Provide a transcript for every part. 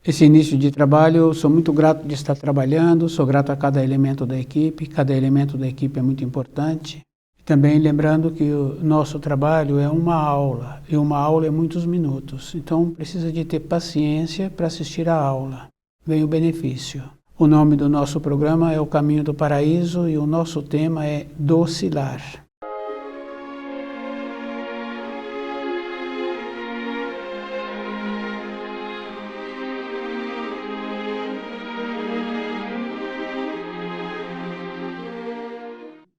Esse início de trabalho, eu sou muito grato de estar trabalhando, sou grato a cada elemento da equipe é muito importante. Também lembrando que o nosso trabalho é uma aula, e uma aula é muitos minutos, então precisa de ter paciência para assistir a aula. Vem o benefício. O nome do nosso programa é O Caminho do Paraíso e o nosso tema é Doce Lar.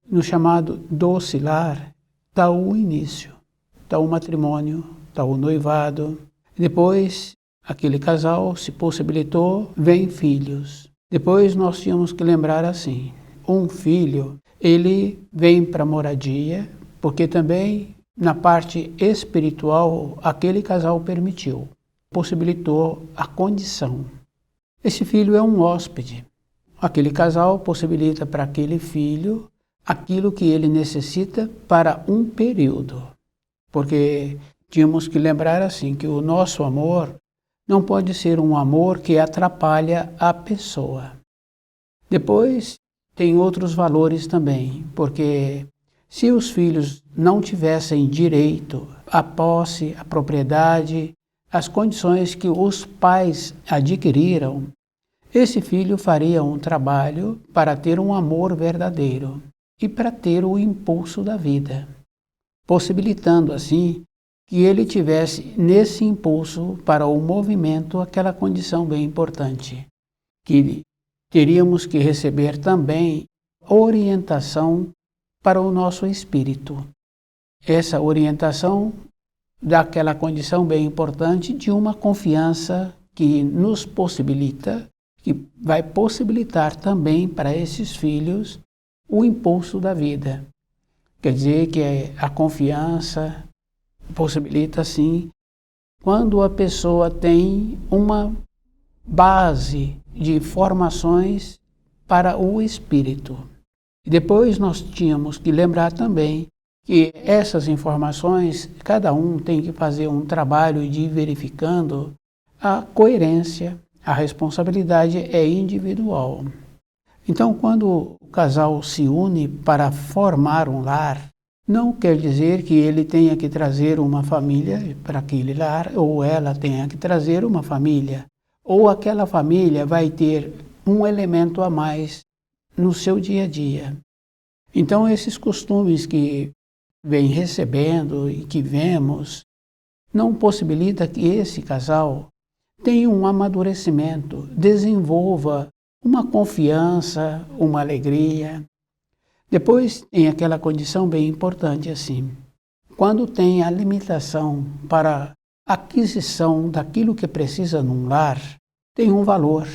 No chamado Doce Lar está o início, está o matrimônio, está o noivado. Depois, aquele casal se possibilitou, vem filhos. Depois nós tínhamos que lembrar assim, um filho, ele vem para a moradia, porque também na parte espiritual aquele casal permitiu, possibilitou a condição. Esse filho é um hóspede. Aquele casal possibilita para aquele filho aquilo que ele necessita para um período. Porque tínhamos que lembrar assim, que o nosso amor não pode ser um amor que atrapalha a pessoa. Depois tem outros valores também, porque se os filhos não tivessem direito à posse, à propriedade, às condições que os pais adquiriram, esse filho faria um trabalho para ter um amor verdadeiro e para ter o impulso da vida, possibilitando assim que ele tivesse nesse impulso para o movimento aquela condição bem importante, que teríamos que receber também orientação para o nosso espírito. Essa orientação dá aquela condição bem importante de uma confiança que nos possibilita, que vai possibilitar também para esses filhos o impulso da vida. Quer dizer que a confiança possibilita, sim, quando a pessoa tem uma base de informações para o espírito. E depois nós tínhamos que lembrar também que essas informações, cada um tem que fazer um trabalho de ir verificando a coerência, a responsabilidade é individual. Então, quando o casal se une para formar um lar, não quer dizer que ele tenha que trazer uma família para aquele lar, ou ela tenha que trazer uma família, ou aquela família vai ter um elemento a mais no seu dia a dia. Então, esses costumes que vem recebendo e que vemos, não possibilita que esse casal tenha um amadurecimento, desenvolva uma confiança, uma alegria. Depois tem aquela condição bem importante assim, quando tem a limitação para aquisição daquilo que precisa num lar, tem um valor.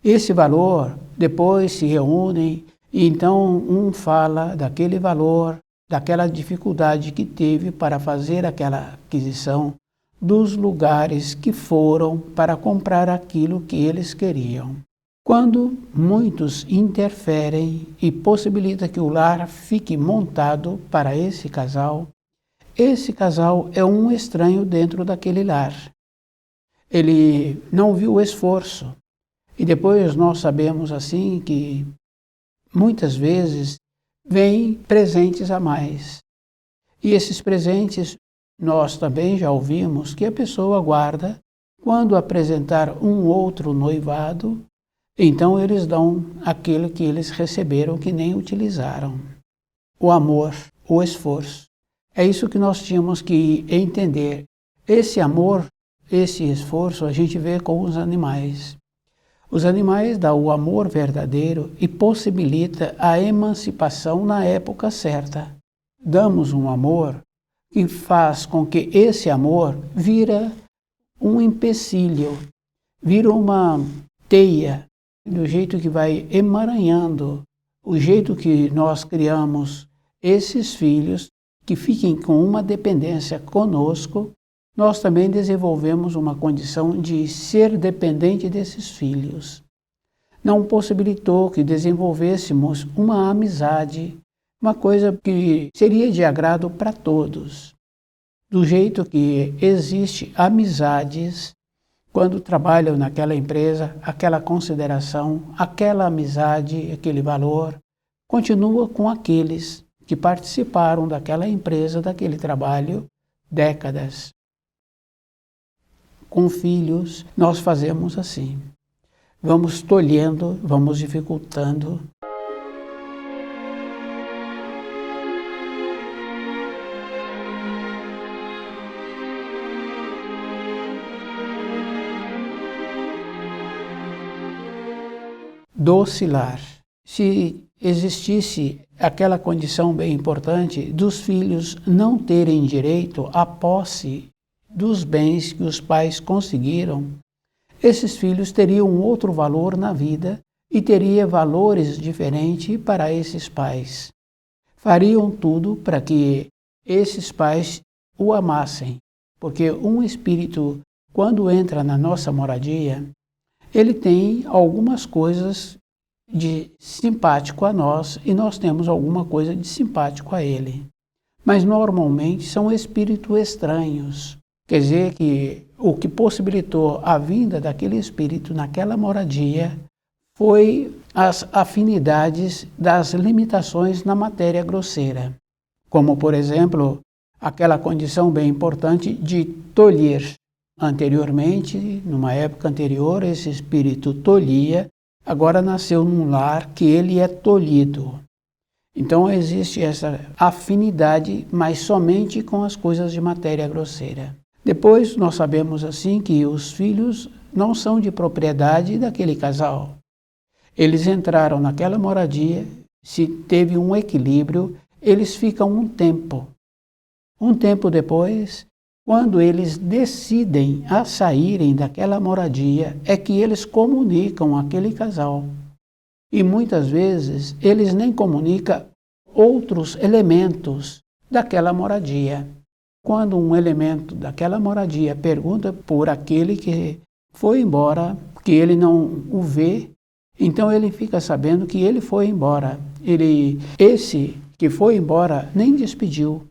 Esse valor, depois se reúnem e então um fala daquele valor, daquela dificuldade que teve para fazer aquela aquisição, dos lugares que foram para comprar aquilo que eles queriam. Quando muitos interferem e possibilita que o lar fique montado para esse casal é um estranho dentro daquele lar. Ele não viu o esforço. E depois nós sabemos assim que muitas vezes vêm presentes a mais. E esses presentes nós também já ouvimos que a pessoa guarda quando apresentar um outro noivado. Então eles dão aquilo que eles receberam que nem utilizaram. O amor, o esforço. É isso que nós tínhamos que entender. Esse amor, esse esforço a gente vê com os animais. Os animais dão o amor verdadeiro e possibilita a emancipação na época certa. Damos um amor que faz com que esse amor vira um empecilho, vira uma teia, do jeito que vai emaranhando, o jeito que nós criamos esses filhos que fiquem com uma dependência conosco, nós também desenvolvemos uma condição de ser dependente desses filhos. Não possibilitou que desenvolvêssemos uma amizade, uma coisa que seria de agrado para todos. Do jeito que existe amizades quando trabalham naquela empresa, aquela consideração, aquela amizade, aquele valor, continua com aqueles que participaram daquela empresa, daquele trabalho, décadas. Com filhos, nós fazemos assim. Vamos tolhendo, vamos dificultando. Docilar. Se existisse aquela condição bem importante dos filhos não terem direito à posse dos bens que os pais conseguiram, esses filhos teriam outro valor na vida e teria valores diferentes para esses pais. Fariam tudo para que esses pais o amassem, porque um espírito, quando entra na nossa moradia, ele tem algumas coisas de simpático a nós e nós temos alguma coisa de simpático a ele. Mas normalmente são espíritos estranhos. Quer dizer que o que possibilitou a vinda daquele espírito naquela moradia foi as afinidades das limitações na matéria grosseira. Como, por exemplo, aquela condição bem importante de tolher. Anteriormente, numa época anterior, esse espírito tolhia, agora nasceu num lar que ele é tolhido. Então existe essa afinidade, mas somente com as coisas de matéria grosseira. Depois nós sabemos assim que os filhos não são de propriedade daquele casal. Eles entraram naquela moradia, se teve um equilíbrio, eles ficam um tempo. Um tempo depois, quando eles decidem a saírem daquela moradia, é que eles comunicam aquele casal. E muitas vezes eles nem comunicam outros elementos daquela moradia. Quando um elemento daquela moradia pergunta por aquele que foi embora, que ele não o vê, então ele fica sabendo que ele foi embora. Esse que foi embora nem despediu.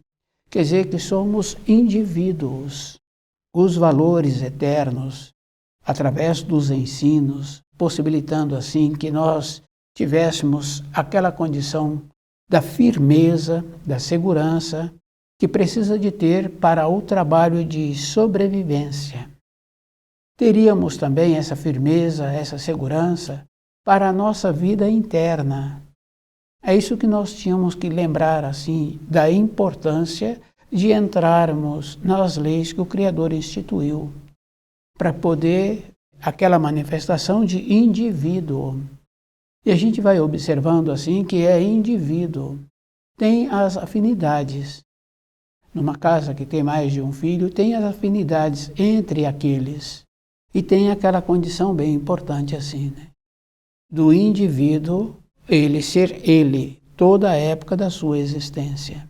Quer dizer que somos indivíduos. Os valores eternos, através dos ensinos, possibilitando assim que nós tivéssemos aquela condição da firmeza, da segurança, que precisa de ter para o trabalho de sobrevivência. Teríamos também essa firmeza, essa segurança para a nossa vida interna. É isso que nós tínhamos que lembrar, assim, da importância de entrarmos nas leis que o Criador instituiu, para poder aquela manifestação de indivíduo. E a gente vai observando, assim, que é indivíduo. Tem as afinidades. Numa casa que tem mais de um filho, tem as afinidades entre aqueles. E tem aquela condição bem importante, assim, né? Do indivíduo ele ser ele, toda a época da sua existência.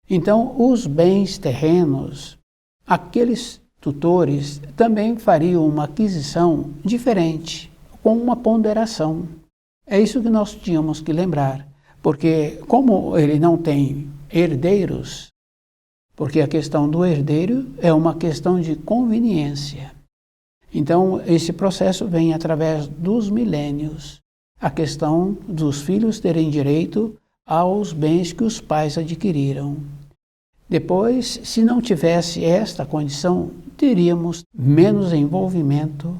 Então, os bens terrenos, aqueles tutores também fariam uma aquisição diferente, com uma ponderação. É isso que nós tínhamos que lembrar, porque como ele não tem herdeiros, porque a questão do herdeiro é uma questão de conveniência. Então, esse processo vem através dos milênios. A questão dos filhos terem direito aos bens que os pais adquiriram. Depois, se não tivesse esta condição, teríamos menos envolvimento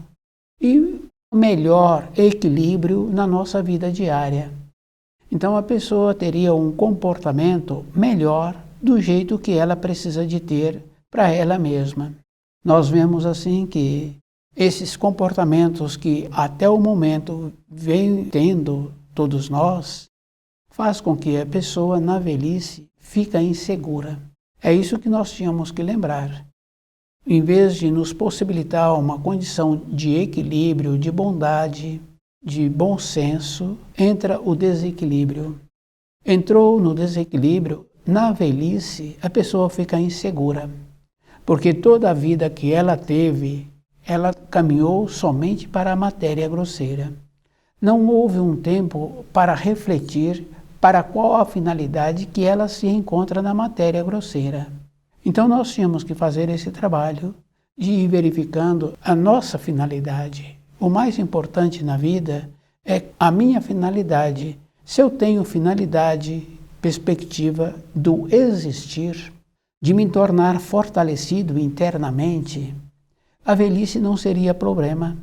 e melhor equilíbrio na nossa vida diária. Então a pessoa teria um comportamento melhor do jeito que ela precisa de ter para ela mesma. Nós vemos assim que esses comportamentos que até o momento vem tendo todos nós, faz com que a pessoa na velhice fica insegura. É isso que nós tínhamos que lembrar. Em vez de nos possibilitar uma condição de equilíbrio, de bondade, de bom senso, entra o desequilíbrio. Entrou no desequilíbrio, na velhice, a pessoa fica insegura, porque toda a vida que ela teve, ela caminhou somente para a matéria grosseira. Não houve um tempo para refletir para qual a finalidade que ela se encontra na matéria grosseira. Então nós tínhamos que fazer esse trabalho de ir verificando a nossa finalidade. O mais importante na vida é a minha finalidade. Se eu tenho finalidade, perspectiva do existir, de me tornar fortalecido internamente, a velhice não seria problema.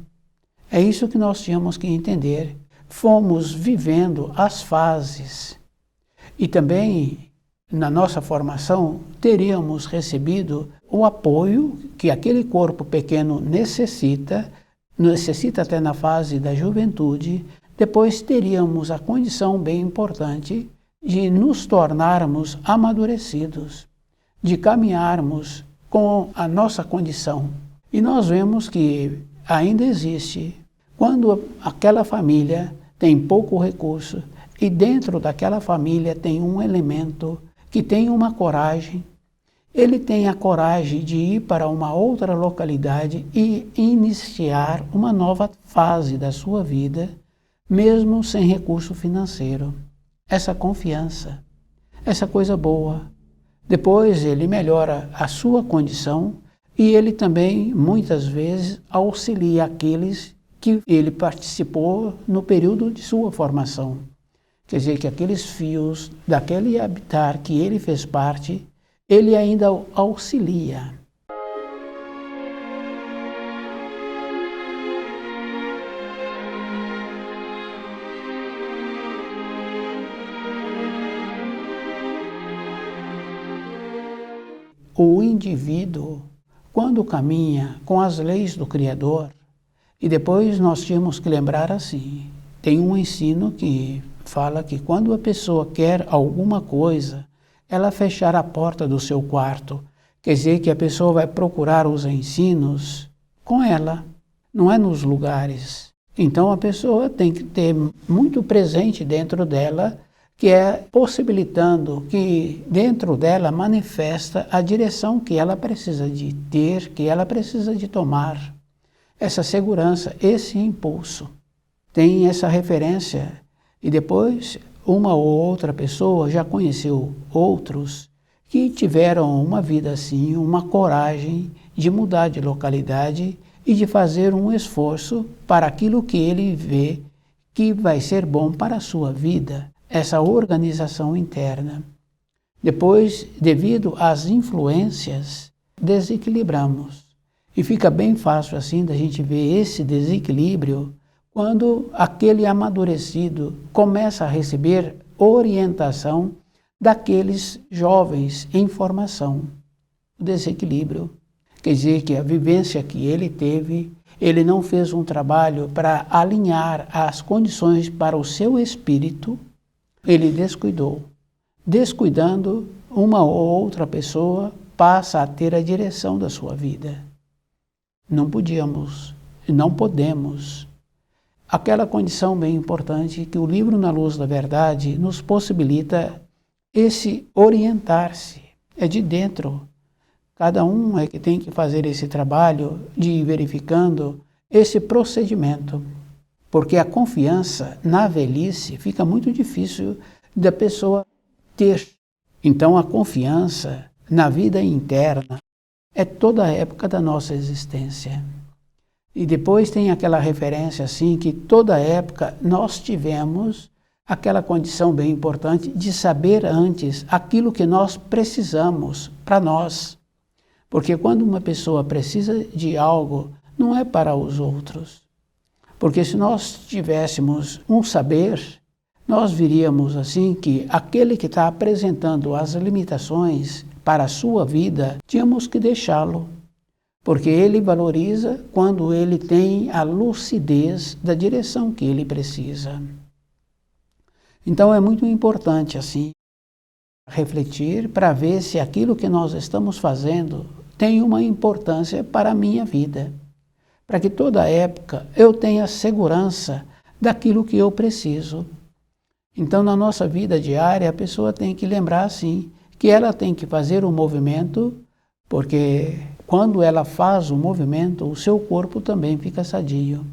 É isso que nós tínhamos que entender. Fomos vivendo as fases e também na nossa formação teríamos recebido o apoio que aquele corpo pequeno necessita até na fase da juventude. Depois teríamos a condição bem importante de nos tornarmos amadurecidos, de caminharmos com a nossa condição. E nós vemos que ainda existe, quando aquela família tem pouco recurso e dentro daquela família tem um elemento que tem uma coragem, ele tem a coragem de ir para uma outra localidade e iniciar uma nova fase da sua vida, mesmo sem recurso financeiro. Essa confiança, essa coisa boa. Depois ele melhora a sua condição e ele também, muitas vezes, auxilia aqueles que ele participou no período de sua formação. Quer dizer, que aqueles fios daquele habitat que ele fez parte, ele ainda auxilia. O indivíduo, quando caminha com as leis do Criador, e depois nós tínhamos que lembrar assim, tem um ensino que fala que quando a pessoa quer alguma coisa, ela fechar a porta do seu quarto. Quer dizer que a pessoa vai procurar os ensinos com ela, não é nos lugares. Então a pessoa tem que ter muito presente dentro dela, que é possibilitando que dentro dela manifesta a direção que ela precisa de ter, que ela precisa de tomar. Essa segurança, esse impulso. Tem essa referência e depois uma ou outra pessoa já conheceu outros que tiveram uma vida assim, uma coragem de mudar de localidade e de fazer um esforço para aquilo que ele vê que vai ser bom para a sua vida, essa organização interna. Depois, devido às influências, desequilibramos. E fica bem fácil assim da gente ver esse desequilíbrio quando aquele amadurecido começa a receber orientação daqueles jovens em formação. O desequilíbrio quer dizer que a vivência que ele teve, ele não fez um trabalho para alinhar as condições para o seu espírito, ele descuidou. Descuidando, uma ou outra pessoa passa a ter a direção da sua vida. Não podíamos, não podemos. Aquela condição bem importante que o livro Na Luz da Verdade nos possibilita esse orientar-se, é de dentro. Cada um é que tem que fazer esse trabalho de ir verificando esse procedimento, porque a confiança na velhice fica muito difícil da pessoa ter. Então a confiança na vida interna é toda a época da nossa existência. E depois tem aquela referência assim que toda época nós tivemos aquela condição bem importante de saber antes aquilo que nós precisamos para nós. Porque quando uma pessoa precisa de algo, não é para os outros. Porque se nós tivéssemos um saber, nós viríamos assim que aquele que está apresentando as limitações para a sua vida, tínhamos que deixá-lo. Porque ele valoriza quando ele tem a lucidez da direção que ele precisa. Então é muito importante assim refletir para ver se aquilo que nós estamos fazendo tem uma importância para a minha vida. Para que toda época eu tenha segurança daquilo que eu preciso. Então na nossa vida diária a pessoa tem que lembrar assim que ela tem que fazer um movimento, porque quando ela faz o movimento, o seu corpo também fica sadio.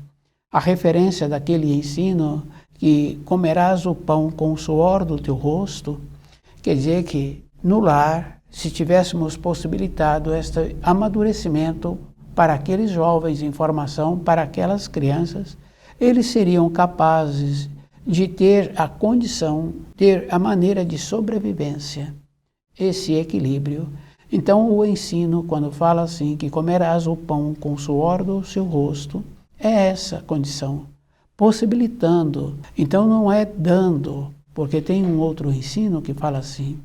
A referência daquele ensino que comerás o pão com o suor do teu rosto, quer dizer que no lar, se tivéssemos possibilitado este amadurecimento para aqueles jovens em formação, para aquelas crianças, eles seriam capazes de ter a condição, ter a maneira de sobrevivência, esse equilíbrio. Então o ensino, quando fala assim, que comerás o pão com o suor do seu rosto, é essa condição, possibilitando. Então não é dando, porque tem um outro ensino que fala assim,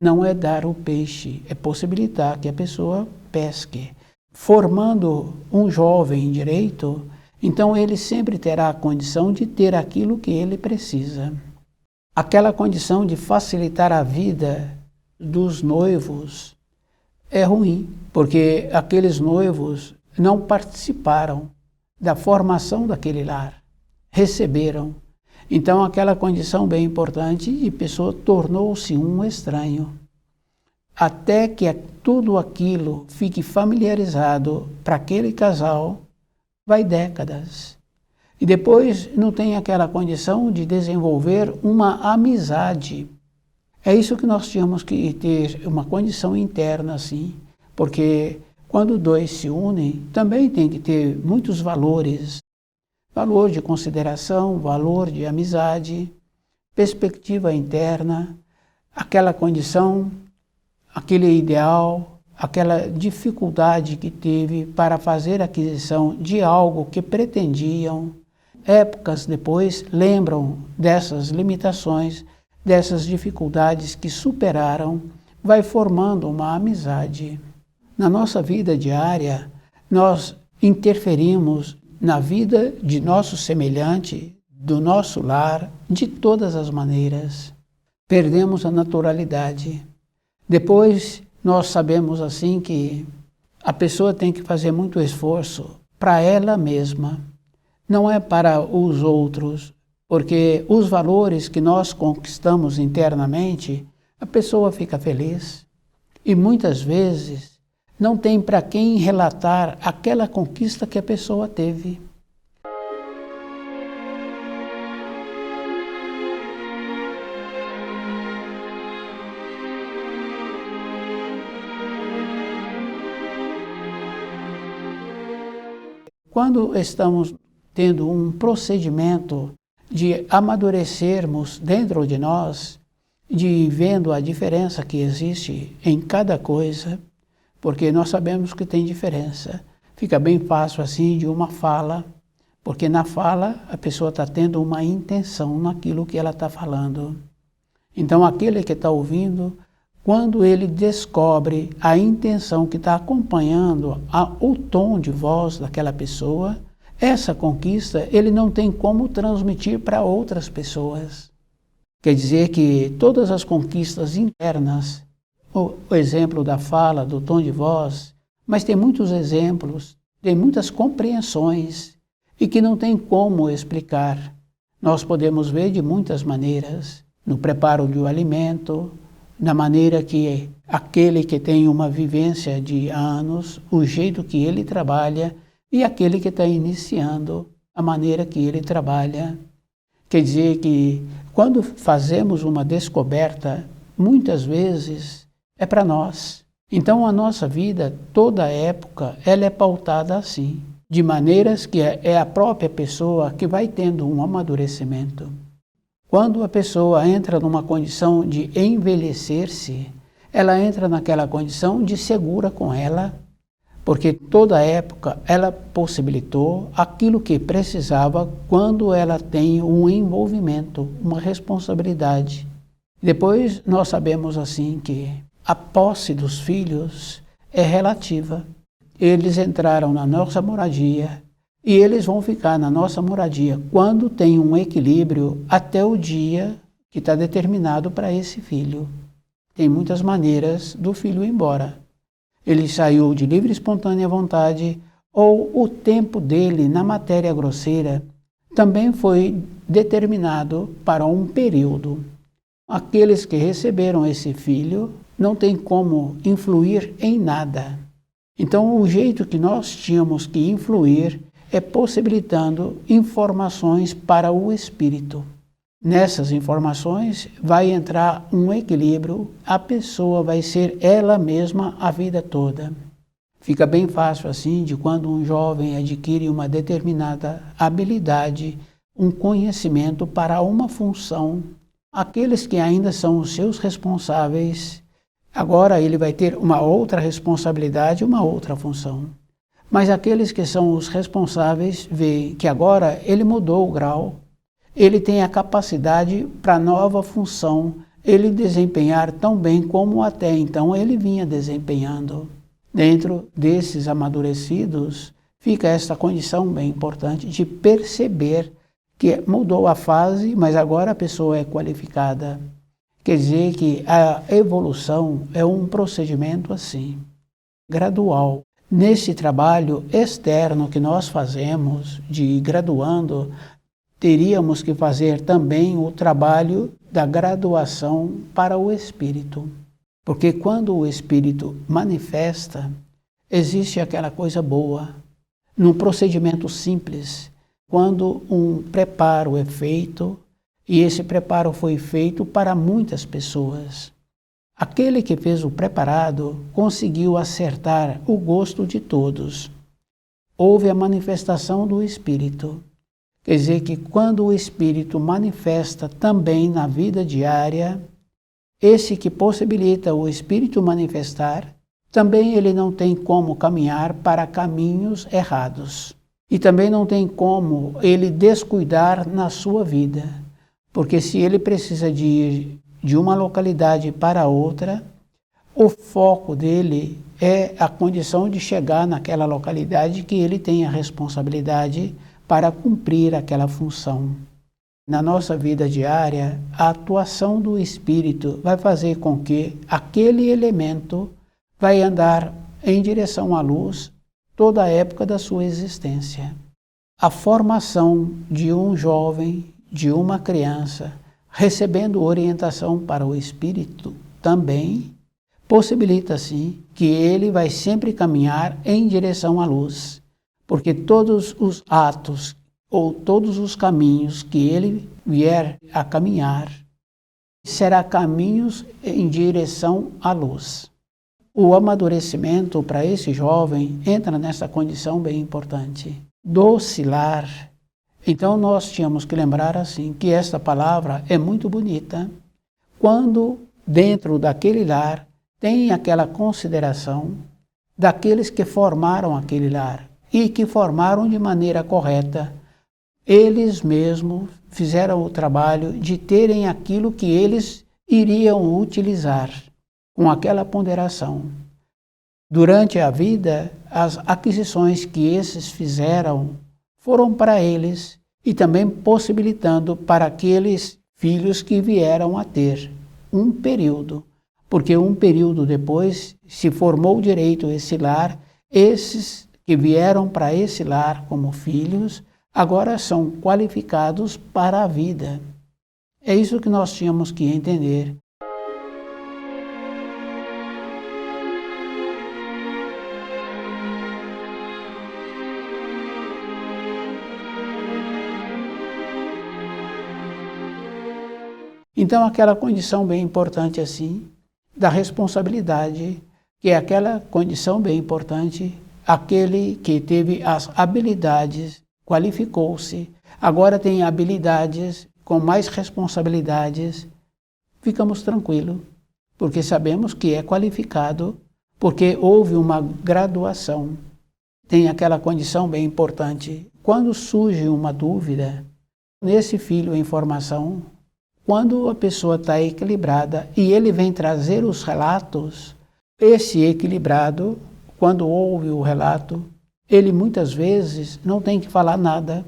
não é dar o peixe, é possibilitar que a pessoa pesque. Formando um jovem em direito, então ele sempre terá a condição de ter aquilo que ele precisa. Aquela condição de facilitar a vida dos noivos é ruim, porque aqueles noivos não participaram da formação daquele lar, receberam. Então aquela condição bem importante e a pessoa tornou-se um estranho. Até que tudo aquilo fique familiarizado para aquele casal, vai décadas. E depois não tem aquela condição de desenvolver uma amizade. É isso que nós tínhamos que ter, uma condição interna assim, porque quando dois se unem, também tem que ter muitos valores. Valor de consideração, valor de amizade, perspectiva interna, aquela condição, aquele ideal, aquela dificuldade que teve para fazer a aquisição de algo que pretendiam. Épocas depois lembram dessas limitações, dessas dificuldades que superaram, vai formando uma amizade. Na nossa vida diária, nós interferimos na vida de nosso semelhante, do nosso lar, de todas as maneiras. Perdemos a naturalidade. Depois, nós sabemos assim que a pessoa tem que fazer muito esforço para ela mesma, não é para os outros, porque os valores que nós conquistamos internamente, a pessoa fica feliz e muitas vezes não tem para quem relatar aquela conquista que a pessoa teve. Quando estamos tendo um procedimento de amadurecermos dentro de nós, de vendo a diferença que existe em cada coisa, porque nós sabemos que tem diferença. Fica bem fácil assim de uma fala, porque na fala a pessoa está tendo uma intenção naquilo que ela está falando. Então aquele que está ouvindo, quando ele descobre a intenção que está acompanhando o tom de voz daquela pessoa, essa conquista ele não tem como transmitir para outras pessoas. Quer dizer que todas as conquistas internas, o exemplo da fala, do tom de voz, mas tem muitos exemplos, tem muitas compreensões e que não tem como explicar. Nós podemos ver de muitas maneiras, no preparo do alimento, na maneira que aquele que tem uma vivência de anos, o jeito que ele trabalha, e aquele que está iniciando, a maneira que ele trabalha. Quer dizer que quando fazemos uma descoberta, muitas vezes é para nós. Então a nossa vida, toda época, ela é pautada assim, de maneiras que é a própria pessoa que vai tendo um amadurecimento. Quando a pessoa entra numa condição de envelhecer-se, ela entra naquela condição de segura com ela, porque toda época ela possibilitou aquilo que precisava quando ela tem um envolvimento, uma responsabilidade. Depois nós sabemos assim que a posse dos filhos é relativa. Eles entraram na nossa moradia e eles vão ficar na nossa moradia quando tem um equilíbrio até o dia que está determinado para esse filho. Tem muitas maneiras do filho ir embora. Ele saiu de livre e espontânea vontade, ou o tempo dele na matéria grosseira também foi determinado para um período. Aqueles que receberam esse filho não tem como influir em nada. Então o jeito que nós tínhamos que influir é possibilitando informações para o espírito. Nessas informações vai entrar um equilíbrio, a pessoa vai ser ela mesma a vida toda. Fica bem fácil assim de quando um jovem adquire uma determinada habilidade, um conhecimento para uma função. Aqueles que ainda são os seus responsáveis, agora ele vai ter uma outra responsabilidade, uma outra função. Mas aqueles que são os responsáveis veem que agora ele mudou o grau, ele tem a capacidade para nova função, ele desempenhar tão bem como até então ele vinha desempenhando. Dentro desses amadurecidos, fica esta condição bem importante de perceber que mudou a fase, mas agora a pessoa é qualificada. Quer dizer que a evolução é um procedimento assim, gradual. Nesse trabalho externo que nós fazemos de ir graduando, teríamos que fazer também o trabalho da graduação para o espírito. Porque quando o espírito manifesta, existe aquela coisa boa. Num procedimento simples, quando um preparo é feito, e esse preparo foi feito para muitas pessoas. Aquele que fez o preparado conseguiu acertar o gosto de todos. Houve a manifestação do espírito. Quer dizer que quando o espírito manifesta também na vida diária, esse que possibilita o espírito manifestar, também ele não tem como caminhar para caminhos errados. E também não tem como ele descuidar na sua vida. Porque se ele precisa de ir de uma localidade para outra, o foco dele é a condição de chegar naquela localidade que ele tem a responsabilidade para cumprir aquela função. Na nossa vida diária, a atuação do Espírito vai fazer com que aquele elemento vai andar em direção à luz toda a época da sua existência. A formação de um jovem, de uma criança, recebendo orientação para o Espírito, também possibilita, sim, que ele vai sempre caminhar em direção à luz, porque todos os atos ou todos os caminhos que ele vier a caminhar, será caminhos em direção à luz. O amadurecimento para esse jovem entra nessa condição bem importante, docilar. Então nós tínhamos que lembrar assim, que esta palavra é muito bonita, quando dentro daquele lar tem aquela consideração daqueles que formaram aquele lar e que formaram de maneira correta. Eles mesmos fizeram o trabalho de terem aquilo que eles iriam utilizar, com aquela ponderação. Durante a vida, as aquisições que esses fizeram foram para eles e também possibilitando para aqueles filhos que vieram a ter um período, porque um período depois se formou direito esse lar, esses que vieram para esse lar como filhos, agora são qualificados para a vida. É isso que nós tínhamos que entender. Então, aquela condição bem importante assim, da responsabilidade, que é aquela condição bem importante, aquele que teve as habilidades, qualificou-se, agora tem habilidades com mais responsabilidades, ficamos tranquilos, porque sabemos que é qualificado, porque houve uma graduação. Tem aquela condição bem importante. Quando surge uma dúvida, nesse filho em formação, quando a pessoa está equilibrada e ele vem trazer os relatos, esse equilibrado, quando ouve o relato, ele muitas vezes não tem que falar nada,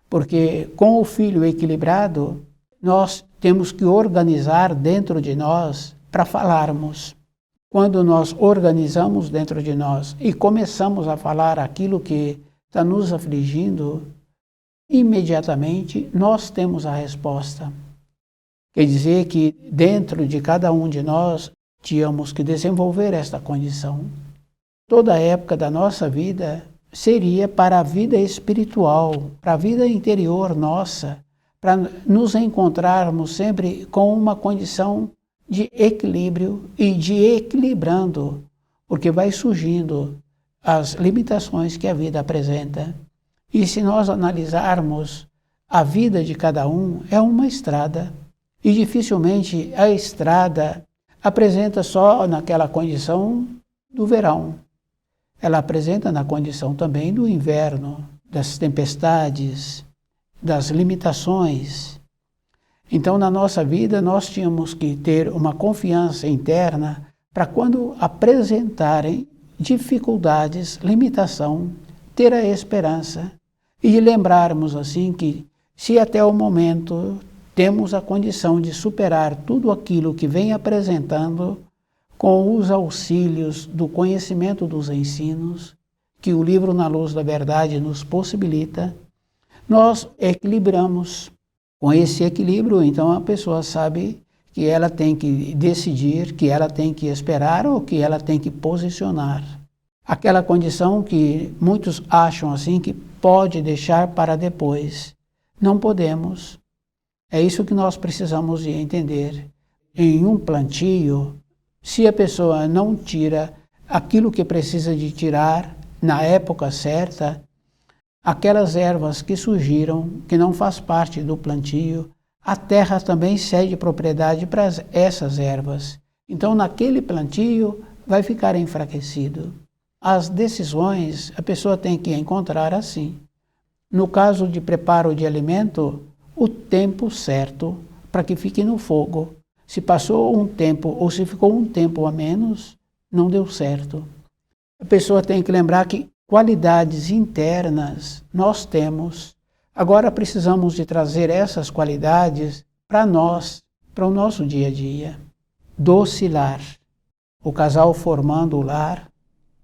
porque com o filho equilibrado, nós temos que organizar dentro de nós para falarmos. Quando nós organizamos dentro de nós e começamos a falar aquilo que está nos afligindo, imediatamente nós temos a resposta. Quer dizer que dentro de cada um de nós tínhamos que desenvolver esta condição. Toda a época da nossa vida seria para a vida espiritual, para a vida interior nossa, para nos encontrarmos sempre com uma condição de equilíbrio e de equilibrando, porque vai surgindo as limitações que a vida apresenta. E se nós analisarmos a vida de cada um, é uma estrada. E dificilmente a estrada apresenta só naquela condição do verão. Ela apresenta na condição também do inverno, das tempestades, das limitações. Então, na nossa vida, nós tínhamos que ter uma confiança interna para quando apresentarem dificuldades, limitação, ter a esperança e lembrarmos assim que se até o momento temos a condição de superar tudo aquilo que vem apresentando com os auxílios do conhecimento dos ensinos, que o livro Na Luz da Verdade nos possibilita, nós equilibramos. Com esse equilíbrio, então, a pessoa sabe que ela tem que decidir, que ela tem que esperar ou que ela tem que posicionar. Aquela condição que muitos acham assim que pode deixar para depois. Não podemos. É isso que nós precisamos de entender. Em um plantio, se a pessoa não tira aquilo que precisa de tirar na época certa, aquelas ervas que surgiram, que não faz parte do plantio, a terra também cede propriedade para essas ervas. Então, naquele plantio, vai ficar enfraquecido. As decisões a pessoa tem que encontrar assim. No caso de preparo de alimento, o tempo certo para que fique no fogo. Se passou um tempo ou se ficou um tempo a menos, não deu certo. A pessoa tem que lembrar que qualidades internas nós temos. Agora precisamos de trazer essas qualidades para nós, para o nosso dia a dia. Doce lar. O casal formando o lar,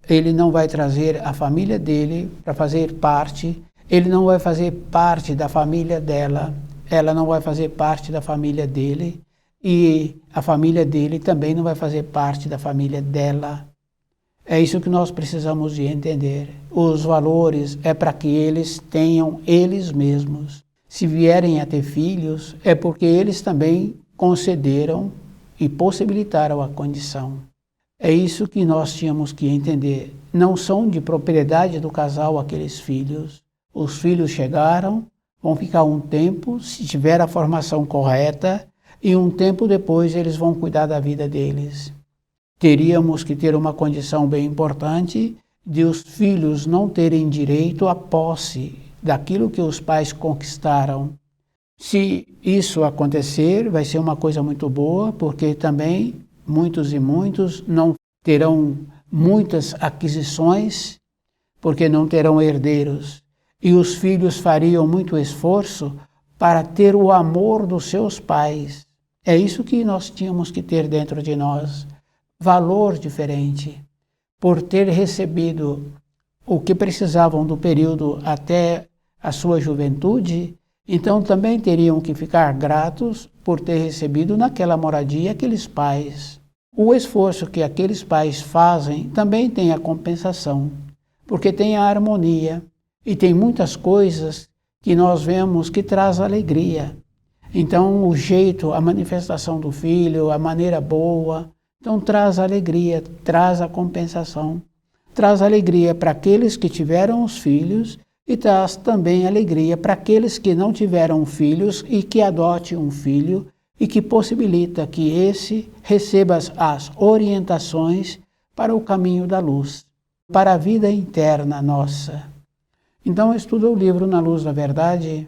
ele não vai trazer a família dele para fazer parte, ele não vai fazer parte da família dela, ela não vai fazer parte da família dele e a família dele também não vai fazer parte da família dela. É isso que nós precisamos de entender. Os valores é para que eles tenham eles mesmos. Se vierem a ter filhos, é porque eles também concederam e possibilitaram a condição. É isso que nós tínhamos que entender. Não são de propriedade do casal aqueles filhos. Os filhos chegaram, vão ficar um tempo, se tiver a formação correta, e um tempo depois eles vão cuidar da vida deles. Teríamos que ter uma condição bem importante de os filhos não terem direito à posse daquilo que os pais conquistaram. Se isso acontecer, vai ser uma coisa muito boa, porque também muitos e muitos não terão muitas aquisições, porque não terão herdeiros. E os filhos fariam muito esforço para ter o amor dos seus pais. É isso que nós tínhamos que ter dentro de nós. Valor diferente. Por ter recebido o que precisavam do período até a sua juventude, então também teriam que ficar gratos por ter recebido naquela moradia aqueles pais. O esforço que aqueles pais fazem também tem a compensação, porque tem a harmonia e tem muitas coisas que nós vemos que traz alegria. Então o jeito, a manifestação do filho, a maneira boa, então traz alegria, traz a compensação, traz alegria para aqueles que tiveram os filhos e traz também alegria para aqueles que não tiveram filhos e que adote um filho e que possibilita que esse receba as orientações para o caminho da luz, para a vida interna nossa. Então estuda o livro Na Luz da Verdade